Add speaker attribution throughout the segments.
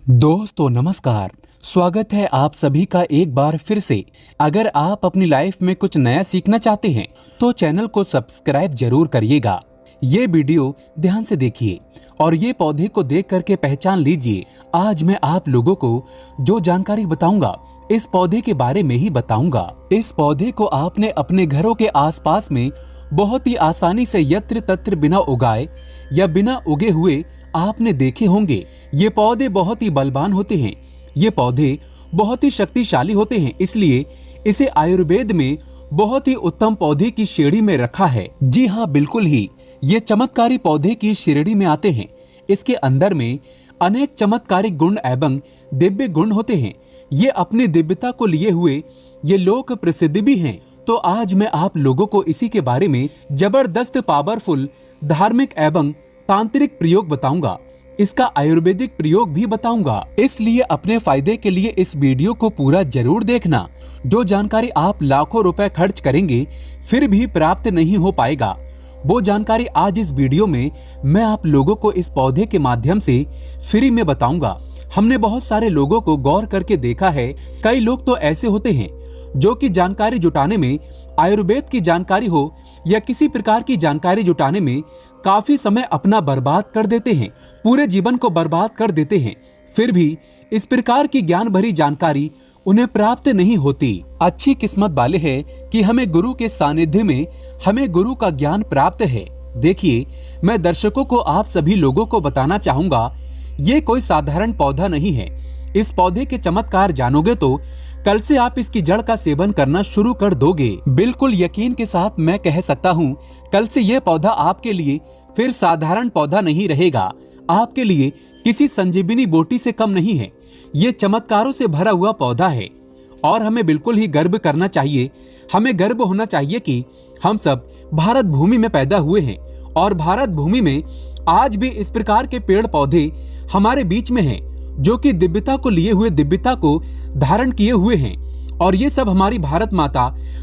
Speaker 1: दोस्तों नमस्कार। स्वागत है आप सभी का एक बार फिर से। अगर आप अपनी लाइफ में कुछ नया सीखना चाहते हैं तो चैनल को सब्सक्राइब जरूर करिएगा। ये वीडियो ध्यान से देखिए और ये पौधे को देख करके पहचान लीजिए। आज मैं आप लोगों को जो जानकारी बताऊंगा इस पौधे के बारे में ही बताऊंगा। इस पौधे को आपने अपने घरों के आसपास में बहुत ही आसानी से यत्र तत्र बिना उगाए या बिना उगे हुए आपने देखे होंगे। ये पौधे बहुत ही बलवान होते हैं। ये पौधे बहुत ही शक्तिशाली होते हैं, इसलिए इसे आयुर्वेद में बहुत ही उत्तम पौधे की श्रेणी में रखा है। जी हाँ, बिल्कुल ही ये चमत्कारी पौधे की श्रेणी में आते हैं। इसके अंदर में अनेक चमत्कारी गुण एवं दिव्य गुण होते हैं। ये अपनी दिव्यता को लिए हुए ये लोक प्रसिद्ध भी हैं। तो आज मैं आप लोगों को इसी के बारे में जबरदस्त पावरफुल धार्मिक एवं तांत्रिक प्रयोग बताऊंगा। इसका आयुर्वेदिक प्रयोग भी बताऊंगा, इसलिए अपने फायदे के लिए इस वीडियो को पूरा जरूर देखना। जो जानकारी आप लाखों रुपए खर्च करेंगे फिर भी प्राप्त नहीं हो पाएगा, वो जानकारी आज इस वीडियो में मैं आप लोगों को इस पौधे के माध्यम से फ्री में बताऊंगा। हमने बहुत सारे लोगों को गौर करके देखा है। कई लोग तो ऐसे होते हैं जो कि जानकारी जुटाने में, आयुर्वेद की जानकारी हो या किसी प्रकार की जानकारी जुटाने में काफी समय अपना बर्बाद कर देते हैं, पूरे जीवन को बर्बाद कर देते हैं। फिर भी इस प्रकार की ज्ञान भरी जानकारी उन्हें प्राप्त नहीं होती। अच्छी किस्मत वाले हैं कि हमें गुरु के सानिध्य में हमें गुरु का ज्ञान प्राप्त है। देखिए, मैं दर्शकों को, आप सभी लोगों को बताना चाहूंगा, ये कोई साधारण पौधा नहीं है। इस पौधे के चमत्कार जानोगे तो कल से आप इसकी जड़ का सेवन करना शुरू कर दोगे। बिल्कुल यकीन के साथ मैं कह सकता हूँ, कल से ये पौधा आपके लिए फिर साधारण पौधा नहीं रहेगा। आपके लिए किसी संजीवनी बूटी से कम नहीं है। ये चमत्कारों से भरा हुआ पौधा है और हमें बिल्कुल ही गर्व करना चाहिए। हमें गर्व होना चाहिए कि हम सब भारत भूमि में पैदा हुए हैं और भारत भूमि में आज भी इस प्रकार के पेड़ पौधे हमारे बीच में हैं, जो कि दिव्यता को लिए हुए, दिव्यता को धारण किए हुए हैं। और ये सब हमारी भारत माता,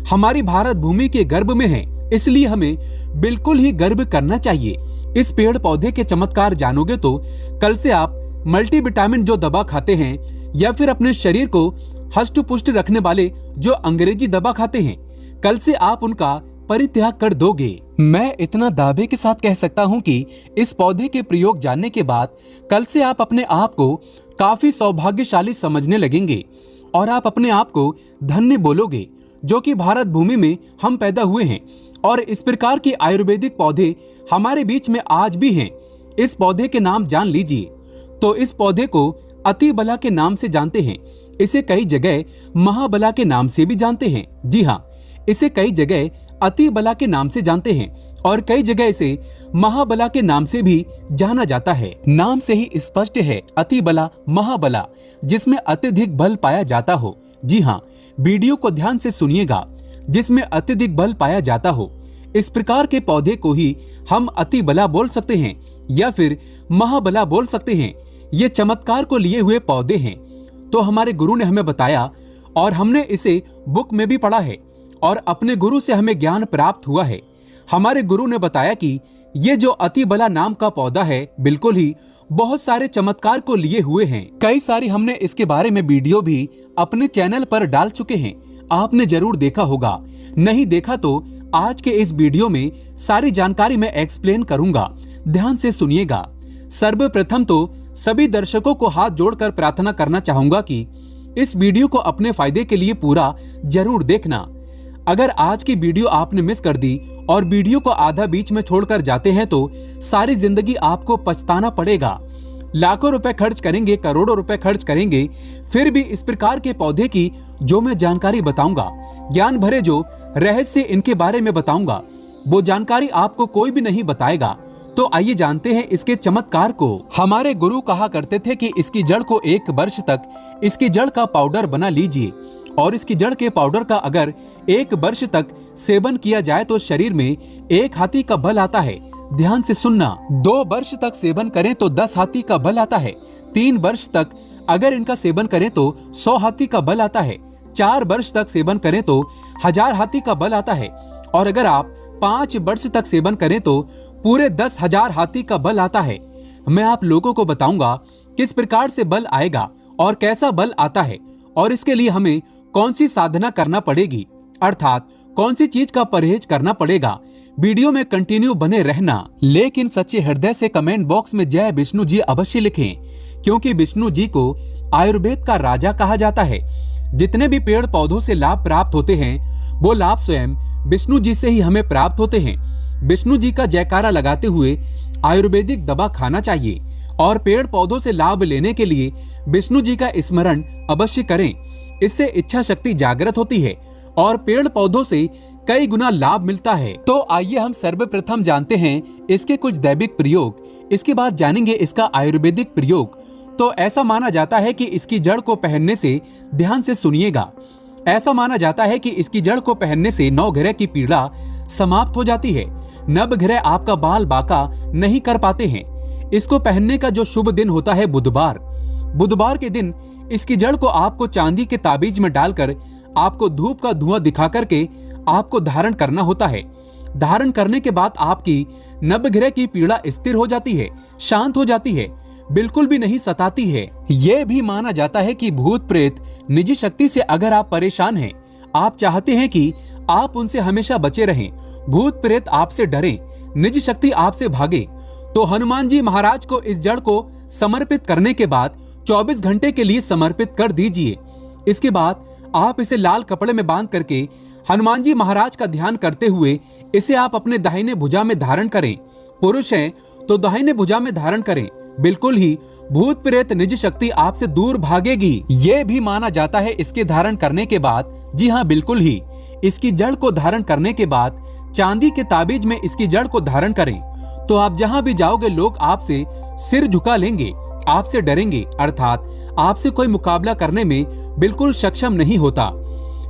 Speaker 1: हमारी भारत भूमि के गर्भ में है, इसलिए हमें बिल्कुल ही गर्व करना चाहिए। इस पेड़ पौधे के चमत्कार जानोगे तो कल से आप मल्टीविटामिन जो दवा खाते हैं या फिर अपने शरीर को हष्ट पुष्ट रखने वाले जो अंग्रेजी दवा खाते हैं, कल से आप उनका परित्याग कर दोगे। मैं इतना दावे के साथ कह सकता हूं कि इस पौधे के प्रयोग जानने के बाद कल से आप अपने आप को काफी सौभाग्यशाली समझने लगेंगे और आप अपने आप को धन्य बोलोगे, जो कि भारत भूमि में हम पैदा हुए हैं। और इस प्रकार के आयुर्वेदिक पौधे हमारे बीच में आज भी हैं। इस पौधे के नाम जान लीजिए तो इस पौधे को अति बला के नाम से जानते हैं। इसे कई जगह महाबला के नाम से भी जानते हैं। जी हाँ, इसे कई जगह अति बला के नाम से जानते हैं और कई जगह इसे महाबला के नाम से भी जाना जाता है। नाम से ही स्पष्ट है, अति बला, महाबला, जिसमें अत्यधिक बल पाया जाता हो। जी हाँ, वीडियो को ध्यान से सुनिएगा, जिसमें अत्यधिक बल पाया जाता हो। इस प्रकार के पौधे को ही हम अति बला बोल सकते हैं या फिर महाबला बोल सकते हैं। ये चमत्कार को लिए हुए पौधे हैं। तो हमारे गुरु ने हमें बताया और हमने इसे बुक में भी पढ़ा है और अपने गुरु से हमें ज्ञान प्राप्त हुआ है। हमारे गुरु ने बताया कि ये जो अति बला नाम का पौधा है, बिल्कुल ही बहुत सारे चमत्कार को लिए हुए हैं। कई सारी हमने इसके बारे में वीडियो भी अपने चैनल पर डाल चुके हैं, आपने जरूर देखा होगा। नहीं देखा तो आज के इस वीडियो में सारी जानकारी मैं एक्सप्लेन करूंगा, ध्यान से सुनिएगा। सर्वप्रथम तो सभी दर्शकों को हाथ जोड़कर प्रार्थना करना चाहूंगा कि इस वीडियो को अपने फायदे के लिए पूरा जरूर देखना। अगर आज की वीडियो आपने मिस कर दी और वीडियो को आधा बीच में छोड़कर जाते हैं तो सारी जिंदगी आपको पछताना पड़ेगा। लाखों रुपए खर्च करेंगे, करोड़ों रुपए खर्च करेंगे, फिर भी इस प्रकार के पौधे की जो मैं जानकारी बताऊंगा, ज्ञान भरे जो रहस्य इनके बारे में बताऊंगा, वो जानकारी आपको कोई भी नहीं बताएगा। तो आइए जानते हैं इसके चमत्कार को। हमारे गुरु कहा करते थे कि इसकी जड़ को 1 वर्ष तक इसकी जड़ का पाउडर बना लीजिए और इसकी जड़ के पाउडर का अगर 1 वर्ष तक सेवन किया जाए तो शरीर में 1 हाथी का बल आता है। ध्यान से सुनना। 2 वर्ष तक सेवन करें तो 10 हाथी का बल आता है। 3 वर्ष तक अगर इनका सेवन करें तो 100 हाथी का बल आता है। 4 वर्ष तक सेवन करें तो 1000 हाथी का बल आता है और अगर आप 5 वर्ष तक सेवन करें तो पूरे 10,000 हाथी का बल आता है। मैं आप लोगों को बताऊंगा किस प्रकार से बल आएगा और कैसा बल आता है और इसके लिए हमें कौन सी साधना करना पड़ेगी, अर्थात कौन सी चीज का परहेज करना पड़ेगा। वीडियो में कंटिन्यू बने रहना, लेकिन सच्चे हृदय से कमेंट बॉक्स में जय विष्णु जी अवश्य लिखें, क्योंकि विष्णु जी को आयुर्वेद का राजा कहा जाता है। जितने भी पेड़ पौधों से लाभ प्राप्त होते हैं वो लाभ स्वयं विष्णु जी से ही हमें प्राप्त होते हैं। विष्णु जी का जयकारा लगाते हुए आयुर्वेदिक दवा खाना चाहिए और पेड़ पौधों से लाभ लेने के लिए विष्णु जी का स्मरण अवश्य करें। इससे इच्छा शक्ति जागृत होती है और पेड़ पौधों से कई गुना लाभ मिलता है। तो आइए हम सर्वप्रथम जानते हैं इसके कुछ दैविक प्रयोग, इसके बाद जानेंगे इसका आयुर्वेदिक प्रयोग। तो ऐसा माना जाता है कि इसकी जड़ को पहनने से, ध्यान से सुनिएगा, ऐसा माना जाता है कि इसकी जड़ को पहनने से नवग्रह की पीड़ा समाप्त हो जाती है। नवग्रह आपका बाल बाका नहीं कर पाते हैं। इसको पहनने का जो शुभ दिन होता है बुधवार। बुधवार के दिन इसकी जड़ को आपको चांदी के ताबीज में डालकर आपको धूप का धुआं दिखा करके आपको धारण करना होता है। धारण करने के बाद आपकी नवग्रह की पीड़ा स्थिर हो जाती है, शांत हो जाती है, बिल्कुल भी नहीं सताती है। यह भी माना जाता है कि भूत प्रेत निजी शक्ति से अगर आप परेशान हैं, आप चाहते हैं कि आप उनसे हमेशा बचे रहें, भूत प्रेत आपसे डरें, निजी शक्ति आपसे भागे, तो हनुमान जी महाराज को इस जड़ को समर्पित करने के बाद 24 घंटे के लिए समर्पित कर दीजिए। इसके बाद आप इसे लाल कपड़े में बांध करके हनुमान जी महाराज का ध्यान करते हुए इसे आप अपने दाहिने भुजा में धारण करें। पुरुष हैं तो दाहिने भुजा में धारण करें, बिल्कुल ही भूत प्रेत निज शक्ति आपसे दूर भागेगी। ये भी माना जाता है इसके धारण करने के बाद, जी हाँ बिल्कुल ही, इसकी जड़ को धारण करने के बाद चांदी के ताबीज में इसकी जड़ को धारण करें तो आप जहां भी जाओगे लोग आपसे सिर झुका लेंगे, आपसे डरेंगे, अर्थात आपसे कोई मुकाबला करने में बिल्कुल सक्षम नहीं होता।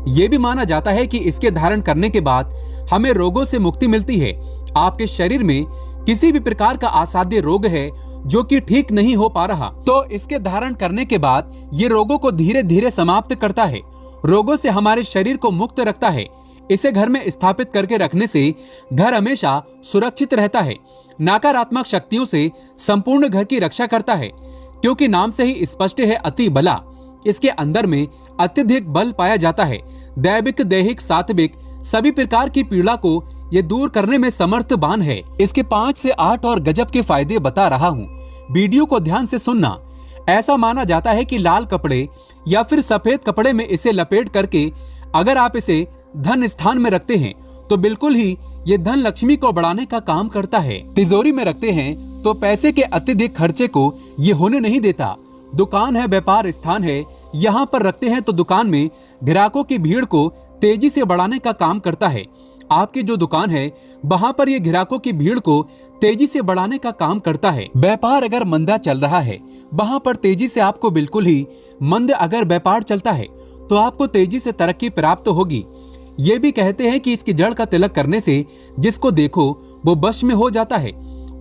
Speaker 1: ये भी माना जाता है कि इसके धारण करने के बाद हमें रोगों से मुक्ति मिलती है। आपके शरीर में किसी भी प्रकार का असाध्य रोग है जो कि ठीक नहीं हो पा रहा, तो इसके धारण करने के बाद ये रोगों को धीरे धीरे समाप्त करता है, रोगों से हमारे शरीर को मुक्त रखता है। इसे घर में स्थापित करके रखने से घर हमेशा सुरक्षित रहता है, नकारात्मक शक्तियों से संपूर्ण घर की रक्षा करता है, क्योंकि नाम से ही स्पष्ट है अति बला। इसके अंदर में अत्यधिक बल पाया जाता है। दैविक, दैहिक, सात्विक सभी प्रकार की पीड़ा को ये दूर करने में समर्थवान है। इसके 5 से 8 और गजब के फायदे बता रहा हूँ, वीडियो को ध्यान से सुनना। ऐसा माना जाता है कि लाल कपड़े या फिर सफेद कपड़े में इसे लपेट करके अगर आप इसे धन स्थान में रखते हैं तो बिल्कुल ही ये धन लक्ष्मी को बढ़ाने का काम करता है। तिजोरी में रखते हैं तो पैसे के अत्यधिक खर्चे को ये होने नहीं देता। दुकान है, व्यापार स्थान है, यहाँ पर रखते हैं तो दुकान में ग्राहकों की भीड़ को तेजी से बढ़ाने का काम करता है। आपकी जो दुकान है वहाँ पर ये ग्राहकों की भीड़ को तेजी से बढ़ाने का काम करता है। व्यापार अगर मंदा चल रहा है वहाँ पर तेजी से आपको बिल्कुल ही मंद अगर व्यापार चलता है तो आपको तेजी से तरक्की प्राप्त होगी। ये भी कहते हैं कि इसकी जड़ का तिलक करने से जिसको देखो वो वश में हो जाता है।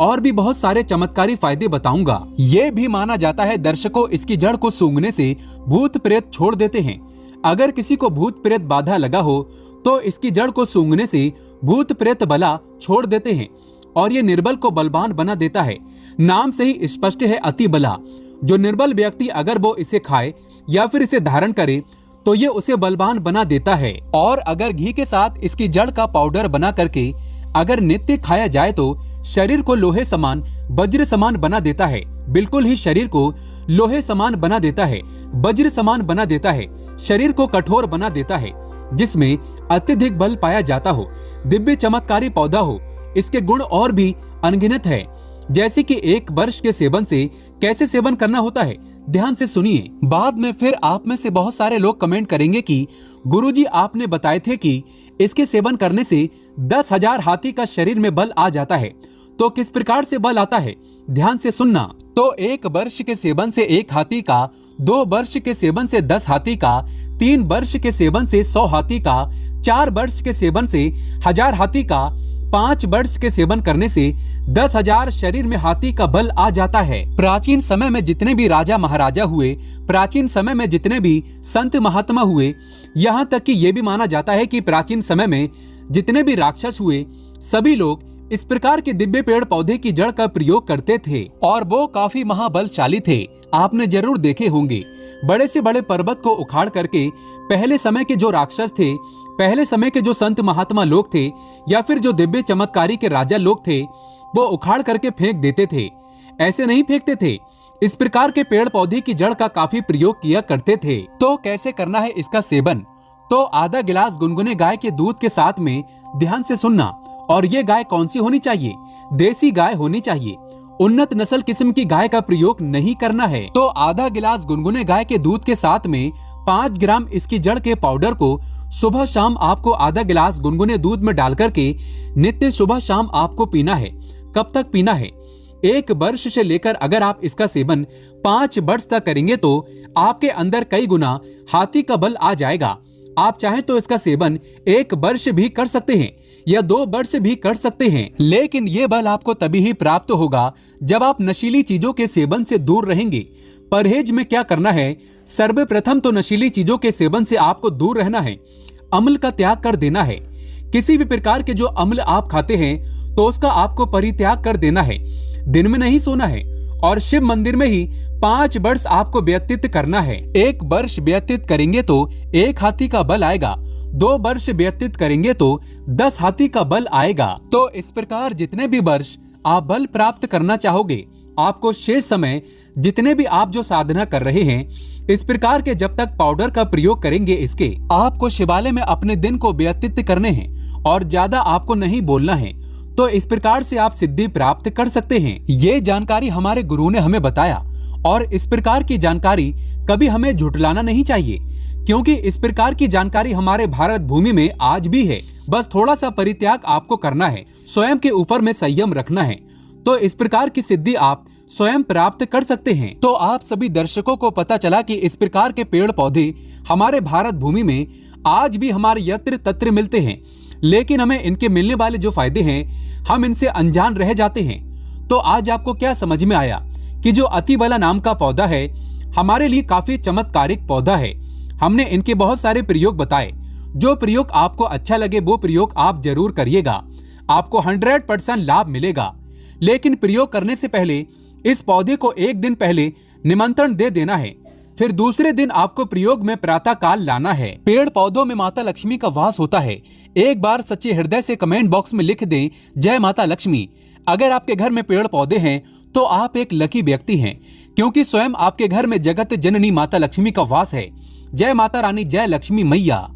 Speaker 1: और भी बहुत सारे चमत्कारी फायदे बताऊंगा। ये भी माना जाता है दर्शकों इसकी जड़ को सूंघने से भूत प्रेत छोड़ देते हैं। अगर किसी को भूत प्रेत बाधा लगा हो तो इसकी जड़ को सूंघने से भूत प्रेत बला छोड़ देते हैं और ये निर्बल को बलवान बना देता है। नाम से ही स्पष्ट है अति बला। जो निर्बल व्यक्ति अगर वो इसे खाए या फिर इसे धारण करे तो ये उसे बलवान बना देता है। और अगर घी के साथ इसकी जड़ का पाउडर बना करके अगर नित्य खाया जाए तो शरीर को लोहे समान, वज्र समान बना देता है। बिल्कुल ही शरीर को लोहे समान बना देता है, वज्र समान बना देता है, शरीर को कठोर बना देता है, जिसमें अत्यधिक बल पाया जाता हो, दिव्य चमत्कारी पौधा हो। इसके गुण और भी अनगिनत है, जैसे कि 1 वर्ष के सेवन से कैसे सेवन करना होता है, ध्यान से सुनिए। बाद में फिर आप में से बहुत सारे लोग कमेंट करेंगे कि गुरुजी आपने बताए थे कि इसके सेवन करने से 10,000 हाथी का शरीर में बल आ जाता है। तो किस प्रकार से बल आता है, ध्यान से सुनना। तो 1 वर्ष के सेवन से 1 हाथी का, 2 वर्ष के सेवन से 10 हाथी का, 3 वर्ष के सेवन से 100 हाथी का, 4 वर्ष के सेवन से 1000 हाथी का, 5 वर्ष के सेवन करने से 10,000 शरीर में हाथी का बल आ जाता है। प्राचीन समय में जितने भी राजा महाराजा हुए, प्राचीन समय में जितने भी संत महात्मा हुए, यहाँ तक कि ये भी माना जाता है कि प्राचीन समय में जितने भी राक्षस हुए, सभी लोग इस प्रकार के दिव्य पेड़ पौधे की जड़ का प्रयोग करते थे और वो काफी महाबलशाली थे। आपने जरूर देखे होंगे, बड़े से बड़े पर्वत को उखाड़ करके पहले समय के जो राक्षस थे, पहले समय के जो संत महात्मा लोग थे, या फिर जो दिव्य चमत्कारी के राजा लोग थे, वो उखाड़ करके फेंक देते थे। ऐसे नहीं फेंकते थे, इस प्रकार के पेड़ पौधे की जड़ का काफी प्रयोग किया करते थे। तो कैसे करना है इसका सेवन? तो आधा गिलास गुनगुने गाय के दूध के साथ में ध्यान से सुनना। और ये गाय कौन सी होनी चाहिए? देसी गाय होनी चाहिए। उन्नत नस्ल किस्म की गाय का प्रयोग नहीं करना है। तो आधा गिलास गुनगुने गाय के दूध के साथ में 5 ग्राम इसकी जड़ के पाउडर को सुबह शाम आपको आधा गिलास गुनगुने दूध में डाल करके नित्य सुबह शाम आपको पीना है। कब तक पीना है? 1 वर्ष से लेकर अगर आप इसका सेवन 5 वर्ष तक करेंगे तो आपके अंदर कई गुना हाथी का बल आ जाएगा। आप चाहें तो इसका सेवन 1 वर्ष भी कर सकते हैं या 2 वर्ष भी कर सकते हैं, लेकिन ये बल आपको तभी ही प्राप्त होगा जब आप नशीली चीजों के सेवन से दूर रहेंगे। परहेज में क्या करना है? सर्वप्रथम तो नशीली चीजों के सेवन से आपको दूर रहना है, अम्ल का त्याग कर देना है। किसी भी प्रकार के जो अम्ल आप खाते हैं तो उसका आपको परित्याग कर देना है। दिन में नहीं सोना है और शिव मंदिर में ही 5 वर्ष आपको व्यतीत करना है। 1 वर्ष व्यतीत करेंगे तो 1 हाथी का बल आएगा, 2 वर्ष व्यतीत करेंगे तो 10 हाथी का बल आएगा। तो इस प्रकार जितने भी वर्ष आप बल प्राप्त करना चाहोगे, आपको शेष समय जितने भी आप जो साधना कर रहे हैं, इस प्रकार के जब तक पाउडर का प्रयोग करेंगे, इसके आपको शिवालय में अपने दिन को व्यतीत करने हैं और ज्यादा आपको नहीं बोलना है। तो इस प्रकार से आप सिद्धि प्राप्त कर सकते हैं। ये जानकारी हमारे गुरु ने हमें बताया और इस प्रकार की जानकारी कभी हमें झुठलाना नहीं चाहिए, क्योंकि इस प्रकार की जानकारी हमारे भारत भूमि में आज भी है। बस थोड़ा सा परित्याग आपको करना है, स्वयं के ऊपर में संयम रखना है, तो इस प्रकार की सिद्धि आप स्वयं प्राप्त कर सकते हैं। तो आप सभी दर्शकों को पता चला कि इस प्रकार के पेड़ पौधे हमारे भारत भूमि में आज भी हमारे यत्र तत्र मिलते हैं, लेकिन हमें इनके मिलने वाले जो फायदे हैं हम इनसे अनजान रह जाते हैं। तो आज आपको क्या समझ में आया कि जो अतिबला नाम का पौधा है हमारे लिए काफी चमत्कारिक पौधा है। हमने इनके बहुत सारे प्रयोग बताए। जो प्रयोग आपको अच्छा लगे वो प्रयोग आप जरूर करिएगा, आपको 100% लाभ मिलेगा। लेकिन प्रयोग करने से पहले इस पौधे को 1 दिन पहले निमंत्रण दे देना है, फिर दूसरे दिन आपको प्रयोग में प्रातः काल लाना है। पेड़ पौधों में माता लक्ष्मी का वास होता है। एक बार सच्चे हृदय से कमेंट बॉक्स में लिख दें, जय माता लक्ष्मी। अगर आपके घर में पेड़ पौधे हैं तो आप एक लकी व्यक्ति हैं, क्योंकि स्वयं आपके घर में जगत जननी माता लक्ष्मी का वास है। जय माता रानी, जय लक्ष्मी मैया।